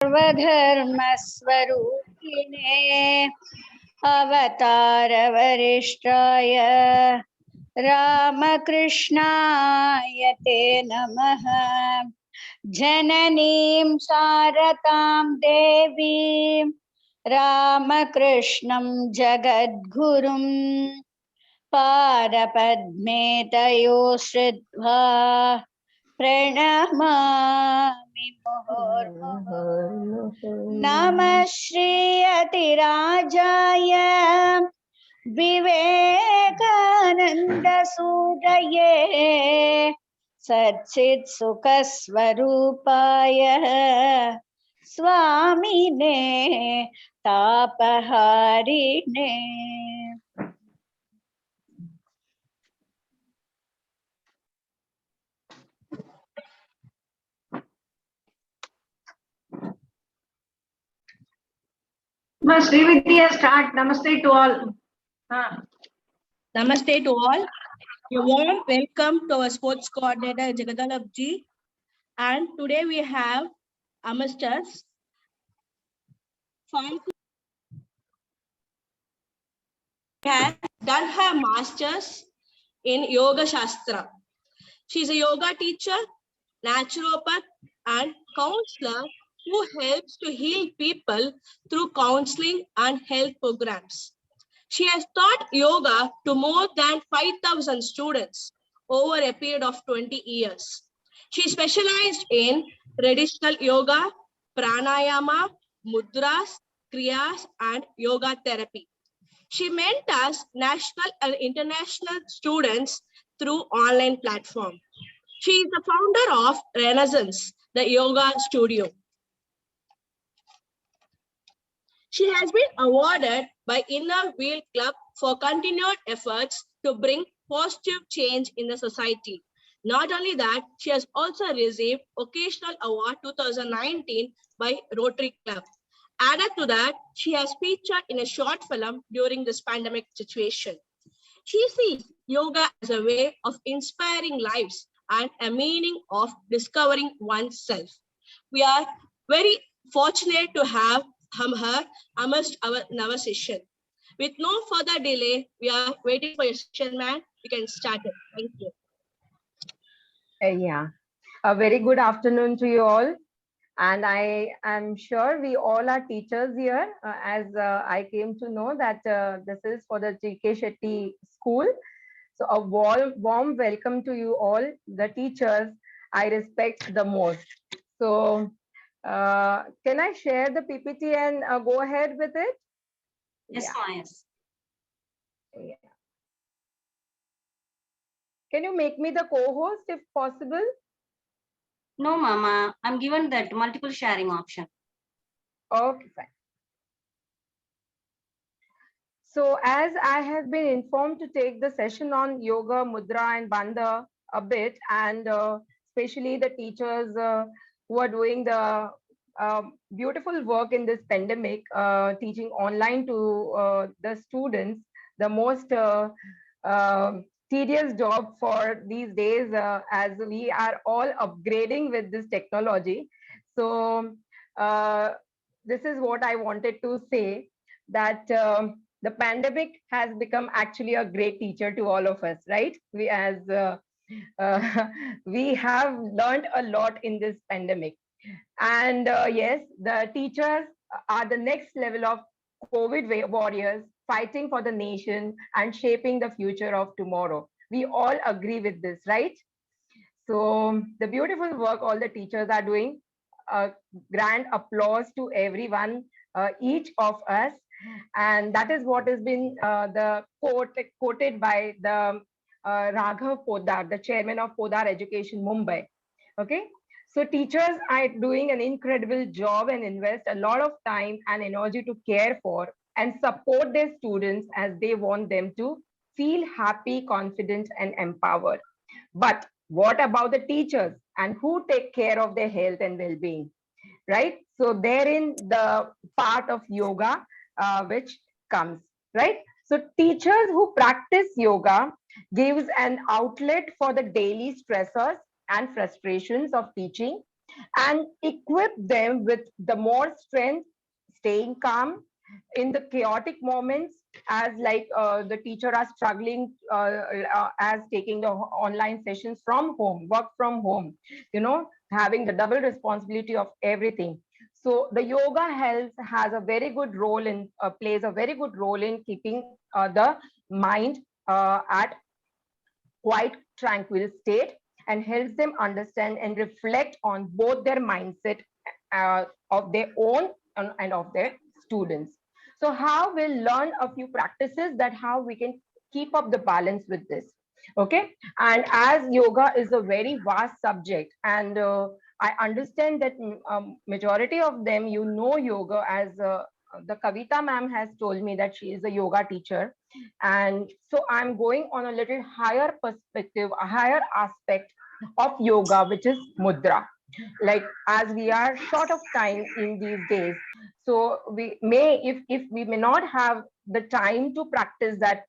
सर्वधर्मस्वरूपिणे अवतारवरिष्ठाय रामकृष्णाय ते नमः। जननीं शारदां देवीं रामकृष्णं जगद्गुरुं पादपद्मे तयो श्रित्वा प्रणमामि मुहुर्मुहुः। नमः श्रीयतिराजाय विवेकानन्दसूरये सच्चित्सुखस्वरूपाय स्वामिने तापहारिणे। Srividya, start. Namaste to all. Namaste to all. A warm welcome to our sports coordinator Jagadalabji. And today we have Amasters has done her masters in Yoga Shastra. She is a yoga teacher, naturopath, and counselor who helps to heal people through counseling and health programs. She has taught yoga to more than 5,000 students over a period of 20 years. She specialized in traditional yoga, pranayama, mudras, kriyas, and yoga therapy. She mentors national and international students through online platform. She is the founder of Renaissance, the yoga studio. She has been awarded by Inner Wheel Club for continued efforts to bring positive change in the society. Not only that, she has also received Occasional Award 2019 by Rotary Club. Added to that, she has featured in a short film during this pandemic situation. She sees yoga as a way of inspiring lives and a meaning of discovering oneself. We are very fortunate to have her amongst our session. With no further delay, we are waiting for your session, man. We can start it. Thank you. Yeah, a very good afternoon to you all. And I am sure we all are teachers here, as I came to know that this is for the G.K. Shetty School. So a warm welcome to you all, the teachers I respect the most. So can I share the PPT and go ahead with it? Yes, yes. Yeah. Can you make me the co-host if possible? No, Mama, I'm given that multiple sharing option. Okay, fine. So as I have been informed to take the session on yoga, mudra and bandha a bit, and especially the teachers who are doing the beautiful work in this pandemic, teaching online to the students, the most tedious job for these days, as we are all upgrading with this technology. So this is what I wanted to say, that the pandemic has become actually a great teacher to all of us, right? We we have learned a lot in this pandemic. And yes, the teachers are the next level of COVID warriors, fighting for the nation and shaping the future of tomorrow. We all agree with this, right? So the beautiful work all the teachers are doing, grand applause to everyone, each of us. And that is what has been the quoted by the Raghav Podar, the chairman of Podar Education Mumbai. Okay, so teachers are doing an incredible job and invest a lot of time and energy to care for and support their students as they want them to feel happy, confident, and empowered. But what about the teachers and who take care of their health and well-being, right? So therein the part of yoga which comes, right? So teachers who practice yoga gives an outlet for the daily stressors and frustrations of teaching and equip them with the more strength, staying calm in the chaotic moments, as like the teacher are struggling as taking the online sessions from home, work from home, having the double responsibility of everything. So the yoga health has a very good role in plays a very good role in keeping the mind at quite tranquil state, and helps them understand and reflect on both their mindset of their own and of their students. So how we'll learn a few practices that how we can keep up the balance with this. Okay. And as yoga is a very vast subject, and I understand that majority of them, yoga as the Kavita ma'am has told me that she is a yoga teacher. And so I'm going on a little higher perspective, a higher aspect of yoga, which is mudra. Like, as we are short of time in these days, so we may, if we may not have the time to practice that,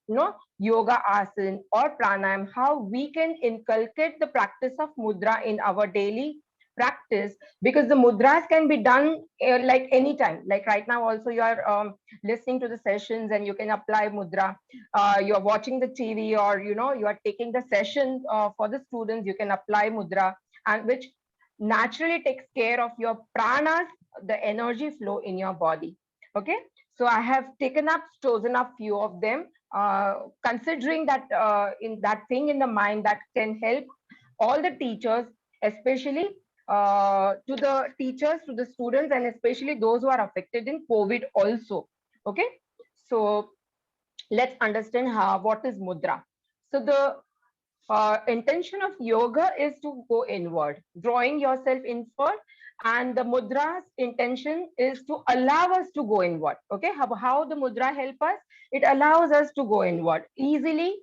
yoga asana or pranayam, how we can inculcate the practice of mudra in our daily practice, because the mudras can be done like anytime. Like right now also you are listening to the sessions and you can apply mudra. You're watching the TV, or you are taking the session for the students, you can apply mudra, and which naturally takes care of your pranas, the energy flow in your body. Okay, so I have chosen a few of them, considering that in that thing in the mind that can help all the teachers, especially to the teachers, to the students, and especially those who are affected in COVID also. Okay, so let's understand what is mudra. So the intention of yoga is to go inward, drawing yourself inward, and the mudra's intention is to allow us to go inward. Okay, how the mudra help us? It allows us to go inward easily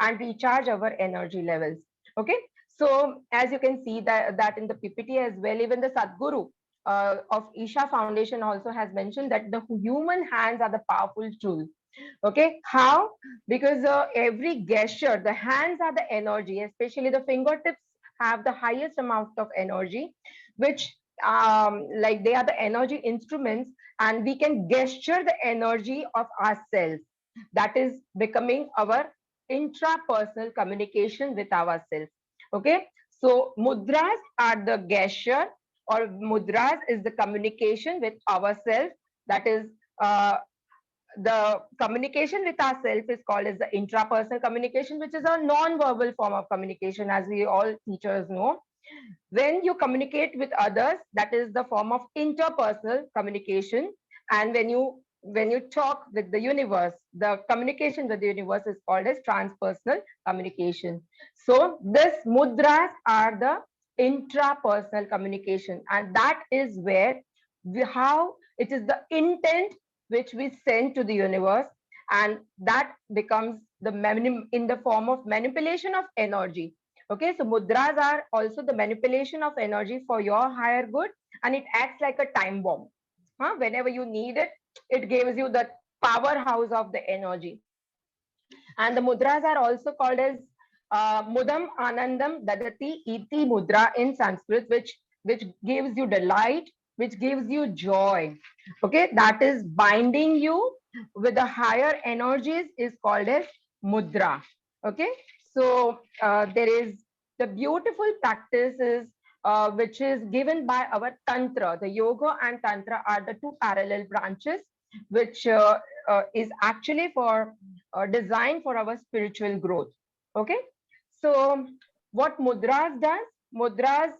and recharge our energy levels. Okay, so as you can see that in the PPT as well, even the Sadhguru of Isha Foundation also has mentioned that the human hands are the powerful tool. Okay, how? Because every gesture, the hands are the energy, especially the fingertips have the highest amount of energy, which like they are the energy instruments, and we can gesture the energy of ourselves. That is becoming our intrapersonal communication with ourselves. Okay, so mudras are the gesture, or mudras is the communication with ourselves. That is the communication with ourselves is called as the intrapersonal communication, which is a non-verbal form of communication, as we all teachers know. When you communicate with others, that is the form of interpersonal communication. And when you talk with the universe, the communication with the universe is called as transpersonal communication. So this mudras are the intrapersonal communication, and that is where how it is the intent which we send to the universe, and that becomes in the form of manipulation of energy. Okay, so mudras are also the manipulation of energy for your higher good, and it acts like a time bomb. Whenever you need it, it gives you the powerhouse of the energy. And the mudras are also called as mudam anandam dadati iti mudra in Sanskrit, which gives you delight, which gives you joy. Okay, that is binding you with the higher energies is called as mudra. Okay, so there is the beautiful practices which is given by our tantra. The yoga and tantra are the two parallel branches, which is actually for designed for our spiritual growth. Okay, so what mudras does? Mudras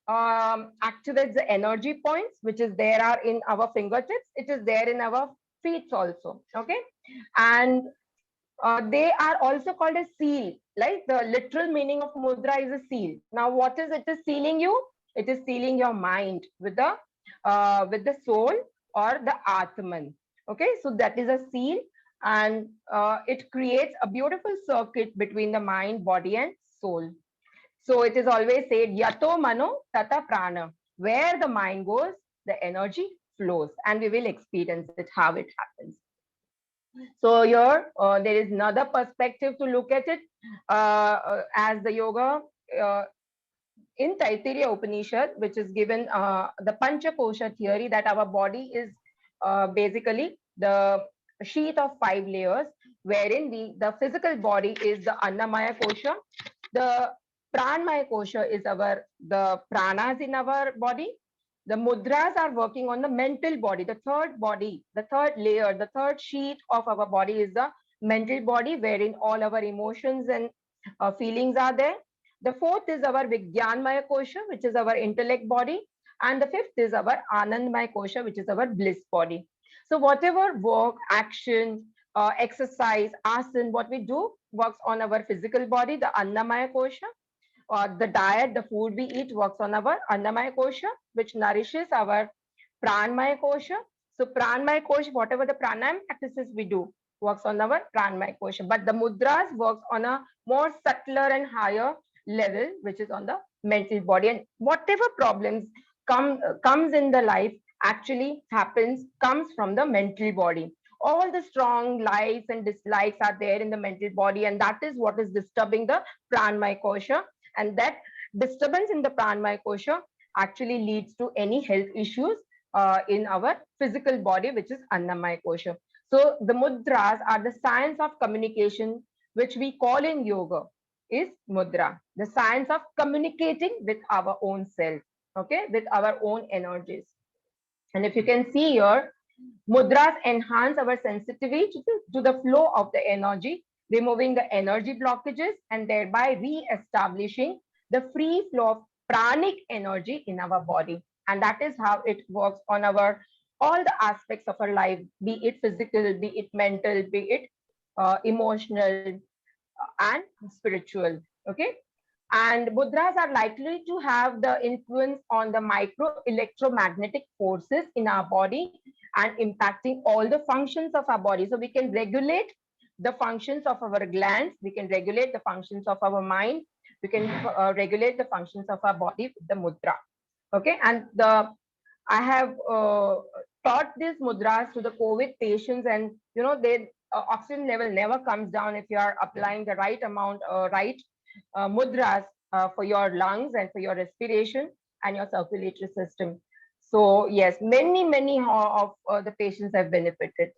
activates the energy points which is there are in our fingertips. It is there in our feet also. Okay, and they are also called a seal. Like the literal meaning of mudra is a seal. Now what is it is sealing you? It is sealing your mind with the soul or the atman. Okay, so that is a seal, and it creates a beautiful circuit between the mind, body, and soul. So it is always said, yato mano tata prana. Where the mind goes, the energy flows, and we will experience it, how it happens. So here, there is another perspective to look at it as the yoga in Taittiriya Upanishad, which is given the Panchakosha theory, that our body is basically the sheath of 5 layers, wherein the physical body is the Annamaya Kosha, the Pranmaya Kosha is the pranas in our body. The mudras are working on the mental body, the third body, the third layer, the third sheet of our body is the mental body, wherein all our emotions and feelings are there. The fourth is our Vijnanmaya Kosha, which is our intellect body. And the fifth is our Anandmaya Kosha, which is our bliss body. So whatever work, action, exercise, asana, what we do works on our physical body, the Annamaya Kosha, or the diet, the food we eat works on our Annamaya Kosha, which nourishes our Pranmaya Kosha. So Pranmaya Kosha, whatever the pranayam practices we do, works on our Pranmaya Kosha. But the mudras works on a more subtler and higher level, which is on the mental body. And whatever problems comes in the life actually comes from the mental body. All the strong likes and dislikes are there in the mental body, and that is what is disturbing the Pranmaya Kosha. And that disturbance in the Pranmaya Kosha actually leads to any health issues in our physical body, which is Annamaya Kosha. So the mudras are the science of communication, which we call in yoga is mudra, the science of communicating with our own self, okay, with our own energies. And if you can see here, mudras enhance our sensitivity to the flow of the energy, removing the energy blockages and thereby re-establishing the free flow of pranic energy in our body. And that is how it works on our all the aspects of our life, be it physical, be it mental, be it emotional and spiritual. Okay. And mudras are likely to have the influence on the micro electromagnetic forces in our body and impacting all the functions of our body. So we can regulate the functions of our glands, we can regulate the functions of our mind, we can regulate the functions of our body with the mudra. Okay, and I have taught these mudras to the COVID patients, and their oxygen level never comes down if you are applying the right amount, right mudras for your lungs and for your respiration and your circulatory system. So yes, many of the patients have benefited.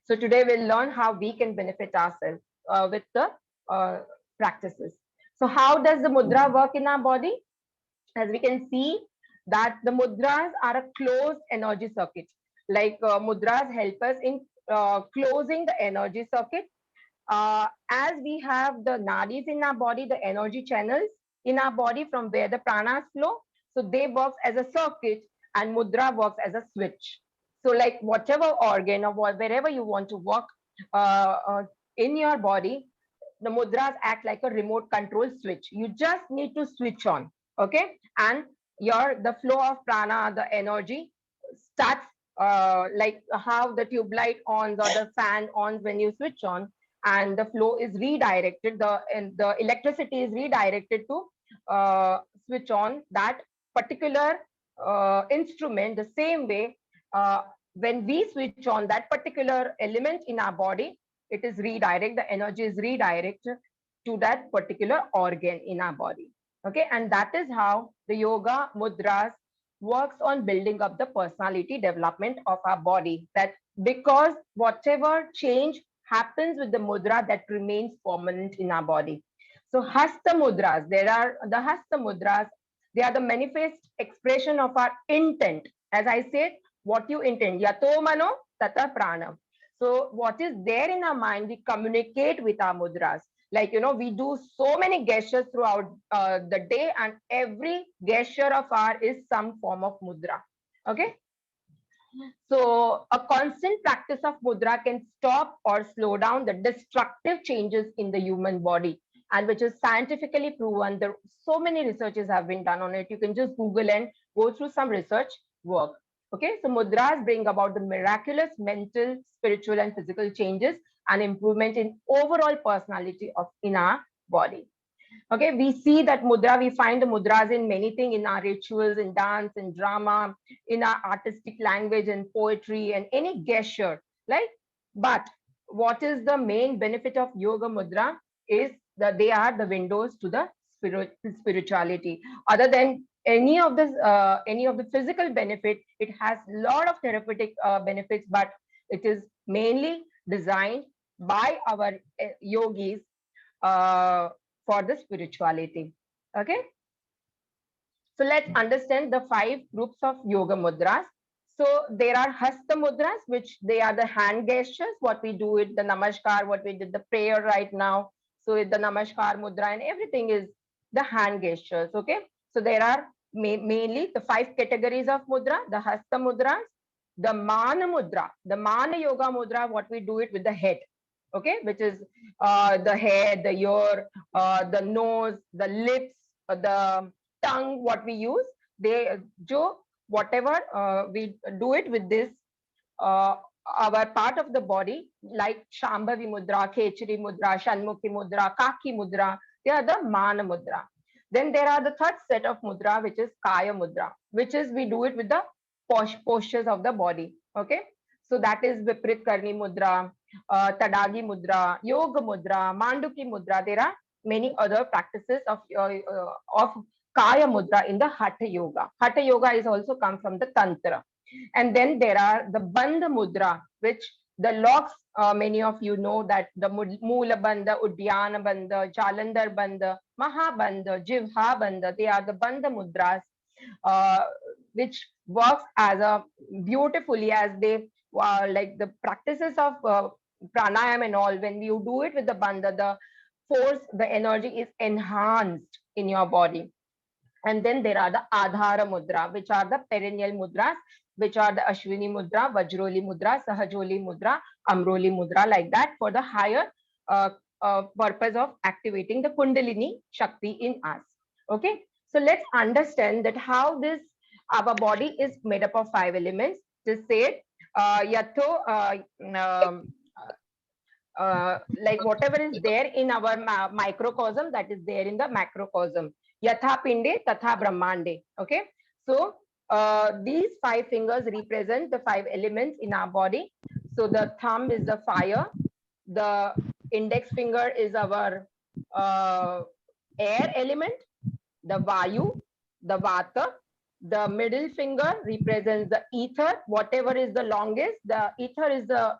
So today we'll learn how we can benefit ourselves with the practices. So how does the mudra work in our body? As we can see that the mudras are a closed energy circuit. Like mudras help us in closing the energy circuit. As we have the nadis in our body, the energy channels in our body from where the pranas flow, so they work as a circuit and mudra works as a switch. So like whatever organ or wherever you want to work in your body, the mudras act like a remote control switch. You just need to switch on, okay? And the flow of prana, the energy starts like how the tube light ons or the fan ons when you switch on, and the flow is redirected, the electricity is redirected to switch on that particular instrument. The same way, when we switch on that particular element in our body, it is redirect, the energy is redirected to that particular organ in our body. Okay, and that is how the yoga mudras works on building up the personality development of our body. That because whatever change happens with the mudra, that remains permanent in our body. So hasta mudras, there are the hasta mudras, they are the manifest expression of our intent. As I said, what you intend, yato mano tata prana. So what is there in our mind, we communicate with our mudras. Like, we do so many gestures throughout the day, and every gesture of ours is some form of mudra. Okay. So a constant practice of mudra can stop or slow down the destructive changes in the human body, and which is scientifically proven. There so many researches have been done on it. You can just Google and go through some research work. Okay, so mudras bring about the miraculous mental, spiritual, and physical changes and improvement in overall personality in our body. Okay, we see that mudra, we find the mudras in many things, in our rituals, in dance, in drama, in our artistic language and poetry and any gesture, right? But what is the main benefit of yoga mudra is that they are the windows to the spirituality. Other than any of the physical benefit, it has a lot of therapeutic benefits, but it is mainly designed by our yogis for the spirituality. Okay. So let's understand the 5 groups of yoga mudras. So there are hasta mudras, which they are the hand gestures, what we do with the namaskar, what we did the prayer right now. So with the namaskar mudra and everything is the hand gestures. Okay. So there are mainly the 5 categories of mudra, the hasta mudras, the mana mudra, the mana yoga mudra, what we do it with the head. Okay, which is the head, the ear, the nose, the lips, the tongue, what we use. Whatever we do it with this, our part of the body, like Shambhavi mudra, Khechari mudra, Shanmukhi mudra, Kaki mudra, they are the mana mudra. Then there are the third set of mudra, which is Kaya mudra, which is we do it with the postures of the body. Okay, so that is Viprit Karni mudra, Tadagi mudra, Yoga mudra, Manduki mudra. There are many other practices of Kaya mudra in the Hatha yoga. Hatha yoga is also come from the Tantra. And then there are the Bandha mudra, which the locks, many of you know that the Mula Bandha, Udyana Bandha, Jalandhar Bandha, Mahabandha, Jivha Bandha, they are the Bandha mudras, which works as a beautifully as they like the practices of pranayam and all. When you do it with the bandha, the force, the energy is enhanced in your body. And then there are the adhara mudra, which are the perennial mudras, which are the Ashwini mudra, Vajroli mudra, Sahajoli mudra, Amroli mudra, like that, for the higher purpose of activating the Kundalini Shakti in us. Okay, so let's understand that how this our body is made up of 5 elements. Just say it. Like whatever is there in our microcosm, that is there in the macrocosm. Yatha pinde tatha brahmande. Okay, so these 5 fingers represent the 5 elements in our body. So the thumb is the fire, the index finger is our air element, the vayu, the vata, the middle finger represents the ether, whatever is the longest. The ether is the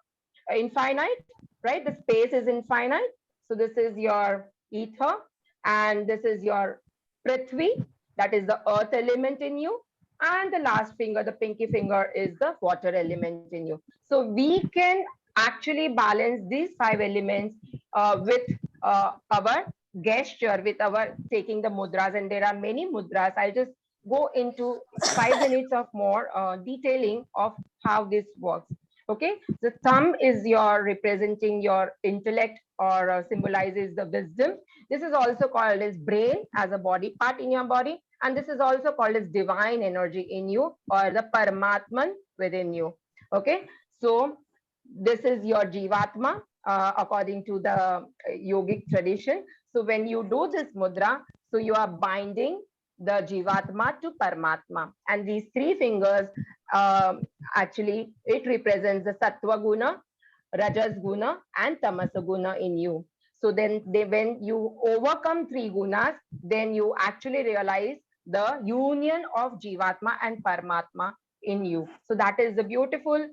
infinite, right? The space is infinite. So this is your ether, and this is your prithvi, that is the earth element in you. And the last finger, the pinky finger, is the water element in you. So we can actually balance these 5 elements with our gesture, with our taking the mudras. And there are many mudras. I'll just go into 5 minutes of more detailing of how this works. Okay, the thumb is your representing your intellect, or symbolizes the wisdom. This is also called as brain, as a body part in your body, and this is also called as divine energy in you, or the Paramatman within you. Okay, so this is your Jivatma according to the yogic tradition. So when you do this mudra, so you are binding the Jivatma to Paramatma, and these 3 fingers actually it represents the Sattva Guna, Rajas Guna, and Tamasa Guna in you. So then when you overcome 3 gunas, then you actually realize the union of Jivatma and Paramatma in you. So that is the beautiful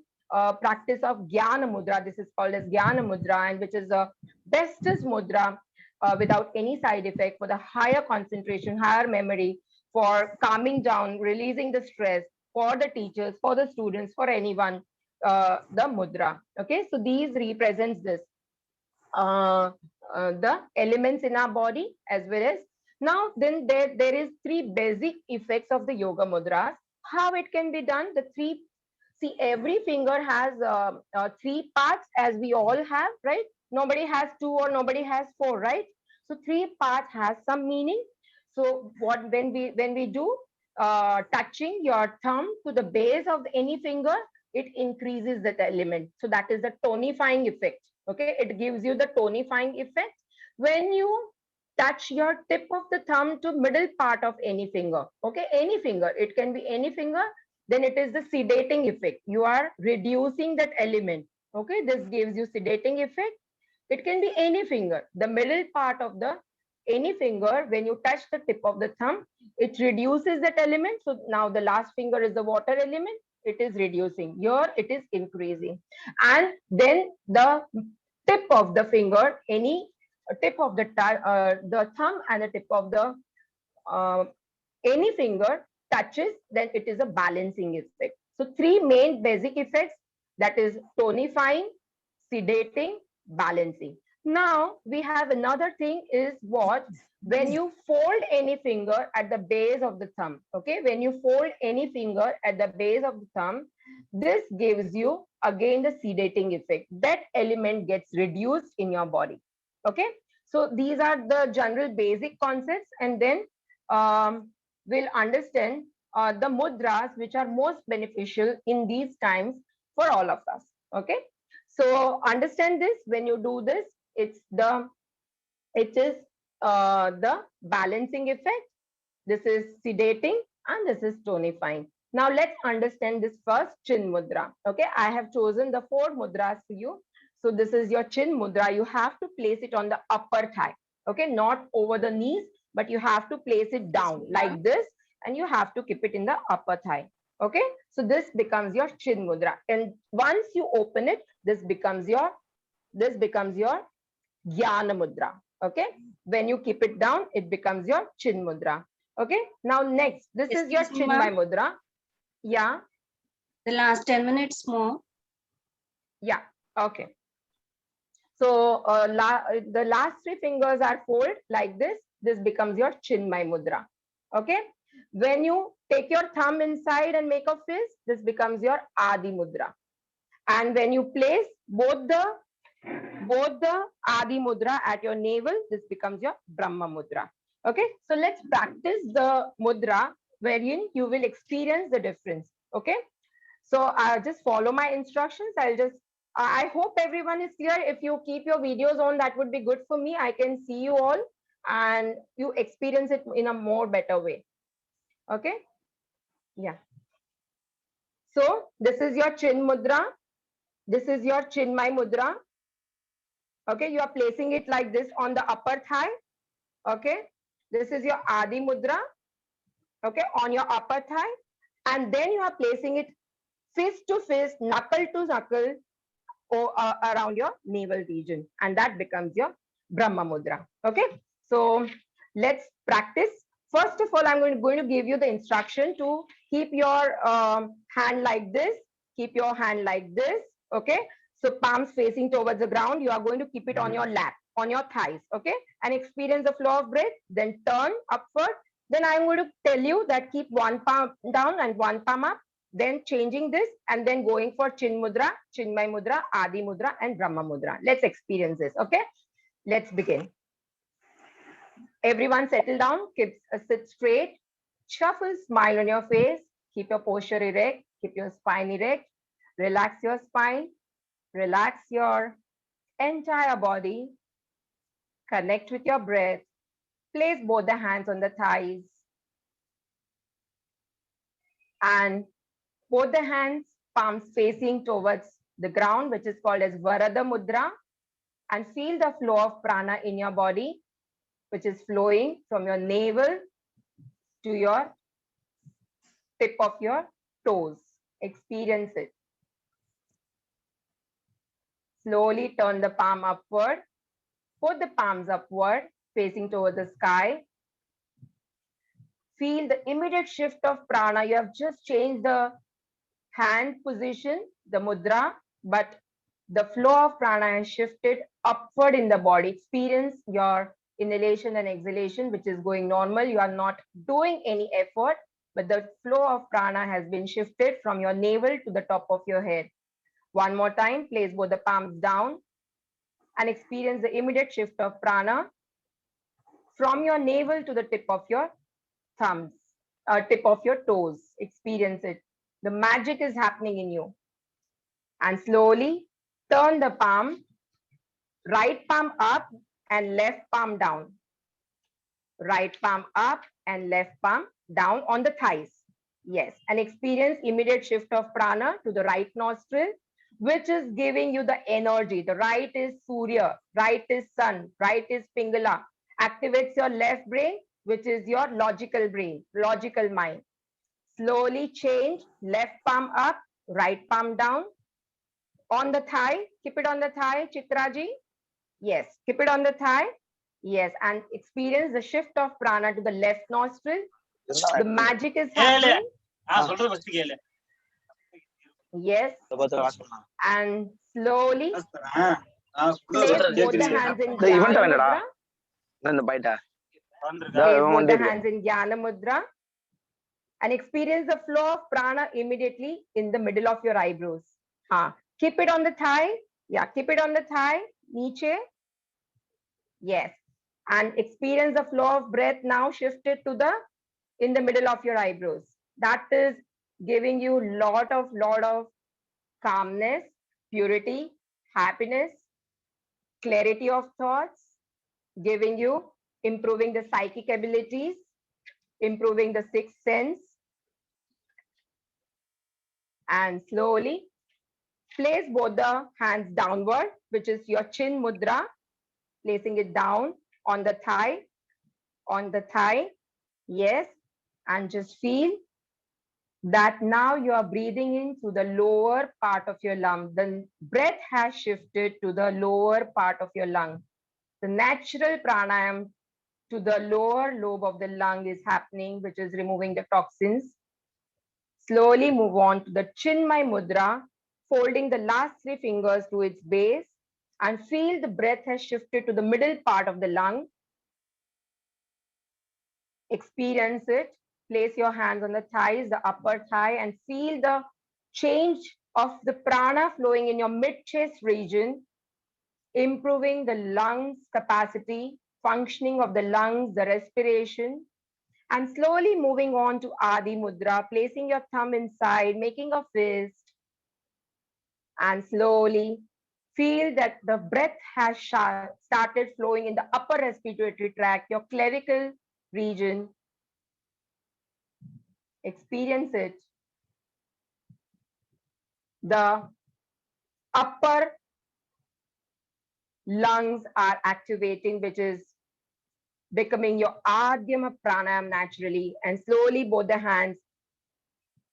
practice of Jnana Mudra. This is called as Jnana Mudra, and which is the bestest mudra without any side effect, for the higher concentration, higher memory, for calming down, releasing the stress, for the teachers, for the students, for anyone, the mudra. Okay, so these represents this the elements in our body, as well as now then there is 3 basic effects of the yoga mudras. How it can be done? The 3, see, every finger has 3 parts, as we all have, right? Nobody has 2 or nobody has 4, right? So 3 parts has some meaning. So what when we do touching your thumb to the base of any finger, it increases that element. So that is the tonifying effect. Okay, it gives you the tonifying effect. When you touch your tip of the thumb to middle part of any finger, okay, any finger, it can be any finger, then it is the sedating effect. You are reducing that element. Okay, this gives you sedating effect. It can be any finger, the middle part of the any finger, when you touch the tip of the thumb, it reduces that element. So now the last finger is the water element. It is reducing. Here it is increasing. And then the tip of the finger, any tip of the thumb and the tip of the any finger touches, then it is a balancing effect. So three main basic effects, that is tonifying, sedating, balancing. Now we have another thing is what? When you fold any finger at the base of the thumb, okay? When you fold any finger at the base of the thumb, this gives you again the sedating effect. That element gets reduced in your body, okay? So these are the general basic concepts, and then we'll understand the mudras which are most beneficial in these times for all of us, okay? So understand this. When you do this, it is the balancing effect. This is sedating and this is tonifying. Now let's understand this first, chin mudra. Okay, I have chosen the 4 mudras for you. So this is your chin mudra. You have to place it on the upper thigh. Okay, not over the knees, but you have to place it down like this, and you have to keep it in the upper thigh. Okay, so this becomes your chin mudra, and once you open it, this becomes your jnana mudra. Okay, when you keep it down, it becomes your chin mudra. Okay, now next, this is your Excuse me, chinmay ma'am. mudra. Yeah, The last 10 minutes more. yeah, okay. So the last 3 fingers are folded like this. This becomes your chinmay mudra. Okay, when you take your thumb inside and make a fist, this becomes your adi mudra. And when you place both the adi mudra at your navel, this becomes your brahma mudra. Okay, so let's practice the mudra wherein you will experience the difference. Okay, so just follow my instructions. I hope everyone is clear. If you keep your videos on, that would be good for me. I can see you all and you experience it in a more better way. Okay, yeah. So this is your chin mudra. This is your chinmay mudra. Okay, you are placing it like this on the upper thigh. Okay, this is your adi mudra. Okay, on your upper thigh, and then you are placing it fist to fist, knuckle to knuckle, or around your navel region, and that becomes your brahma mudra. Okay, so let's practice. First of all, I'm going to give you the instruction to keep your hand like this. Keep your hand like this. Okay, so palms facing towards the ground. You are going to keep it on your lap, on your thighs. Okay, and experience the flow of breath. Then turn upward. Then I'm going to tell you that keep one palm down and one palm up. Then changing this and then going for chin mudra, chinmay mudra, adi mudra, and brahma mudra. Let's experience this. Okay, let's begin. Everyone settle down, sit straight, shuffle, smile on your face, keep your posture erect, keep your spine erect, relax your spine, relax your entire body, connect with your breath, place both the hands on the thighs, and both the hands, palms facing towards the ground, which is called as Varada Mudra, and feel the flow of prana in your body, which is flowing from your navel to your tip of your toes. Experience it. Slowly turn the palm upward. Put the palms upward, facing towards the sky. Feel the immediate shift of prana. You have just changed the hand position, the mudra, but the flow of prana has shifted upward in the body. Experience your inhalation and exhalation, which is going normal. You are not doing any effort, but the flow of prana has been shifted from your navel to the top of your head. One more time, place both the palms down and experience the immediate shift of prana from your navel to the tip of your thumbs, tip of your toes. Experience it. The magic is happening in you. And slowly turn the palm, right palm up and left palm down. Right palm up and left palm down on the thighs. Yes, and experience immediate shift of prana to the right nostril, which is giving you the energy. The right is Surya, right is Sun, right is Pingala, activates your left brain, which is your logical brain, logical mind. Slowly change left palm up, right palm down. On the thigh, keep it on the thigh, Chitraji. Yes, keep it on the thigh. Yes, and experience the shift of prana to the left nostril. The magic is happening. Yes, and slowly place both the hands in Jnana Mudra. Place both the hands in Jnana Mudra and experience the flow of prana immediately in the middle of your eyebrows. Keep it on the thigh. Yeah, keep it on the thigh. Niche. Yes. And experience the flow of breath now shifted to the in the middle of your eyebrows. That is giving you lot of calmness, purity, happiness, clarity of thoughts, giving you, improving the psychic abilities, improving the sixth sense. And slowly place both the hands downward, which is your chin mudra, placing it down on the thigh, yes, and just feel that now you are breathing in through the lower part of your lung. The breath has shifted to the lower part of your lung. The natural pranayam to the lower lobe of the lung is happening, which is removing the toxins. Slowly move on to the Chinmay Mudra, folding the last three fingers to its base and feel the breath has shifted to the middle part of the lung. Experience it. Place your hands on the thighs, the upper thigh, and feel the change of the prana flowing in your mid-chest region, improving the lungs capacity, functioning of the lungs, the respiration, and slowly moving on to Adi Mudra, placing your thumb inside, making a fist, and slowly feel that the breath has started flowing in the upper respiratory tract, your clavicle region. Experience it. The upper lungs are activating, which is becoming your Adhyama Pranayam naturally, and slowly both the hands,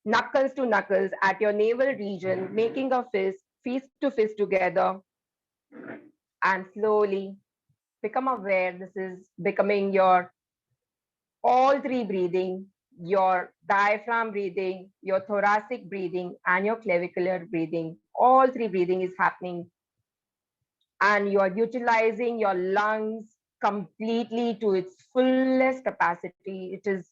knuckles to knuckles at your navel region, making a fist to fist together, and slowly become aware. This is becoming your all three breathing, your diaphragm breathing, your thoracic breathing, and your clavicular breathing. All three breathing is happening, and you are utilizing your lungs completely to its fullest capacity. It is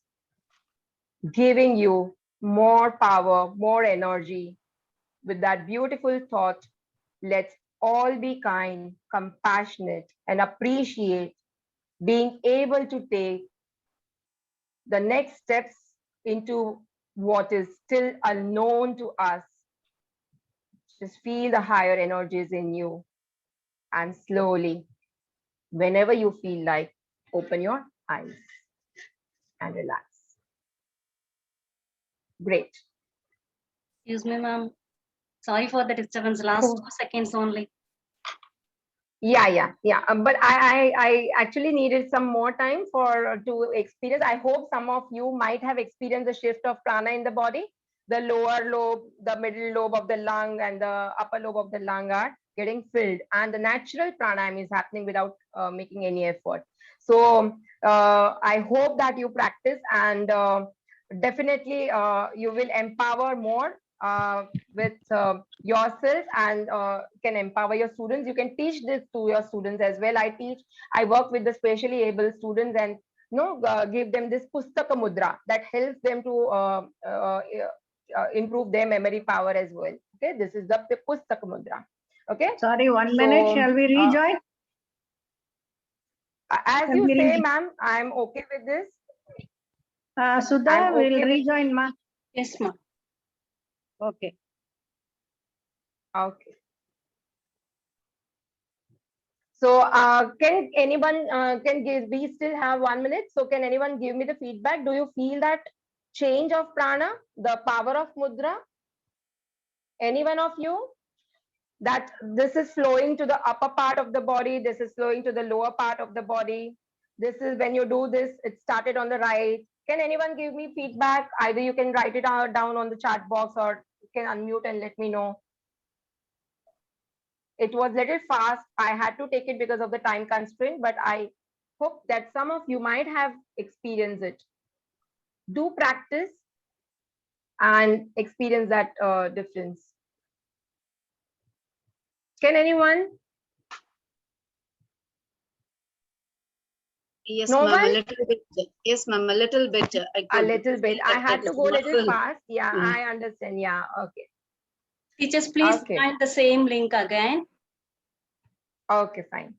giving you more power, more energy. With that beautiful thought, let's all be kind, compassionate, and appreciate being able to take the next steps into what is still unknown to us. Just feel the higher energies in you, and slowly, whenever you feel like, open your eyes and relax. Great. Excuse me, ma'am. Sorry for the disturbance. Last Oh. 2 seconds only. Yeah. But I actually needed some more time to experience. I hope some of you might have experienced the shift of prana in the body. The lower lobe, the middle lobe of the lung, and the upper lobe of the lung are getting filled, and the natural pranayam is happening without making any effort. So I hope that you practice, and definitely you will empower more with yourself, and can empower your students. You can teach this to your students as well. I work with the specially able students, and give them this Pustaka Mudra that helps them to improve their memory power as well. Okay, this is the Pustaka Mudra. Okay. Sorry, 1 minute. So, Shall we rejoin? As you say, ma'am, I'm okay with this. Sudha I'm will okay with- rejoin, ma. Yes, ma'am. Okay. Okay. So can anyone we still have 1 minute. So can anyone give me the feedback? Do you feel that change of prana, the power of mudra? Any one of you? That this is flowing to the upper part of the body, this is flowing to the lower part of the body. This is when you do this, it started on the right. Can anyone give me feedback? Either you can write it out down on the chat box or you can unmute and let me know. It was little fast. I had to take it because of the time constraint, but I hope that some of you might have experienced it. Do practice and experience that difference. Can anyone? Yes, No ma'am, a one? little bit. Yes, ma'am, a little bit. I A could little bit. feel I that had it to is go a little muffled. fast. Yeah, Mm. I understand. Yeah, okay. Teachers, please Okay. find the same link again. Okay, fine.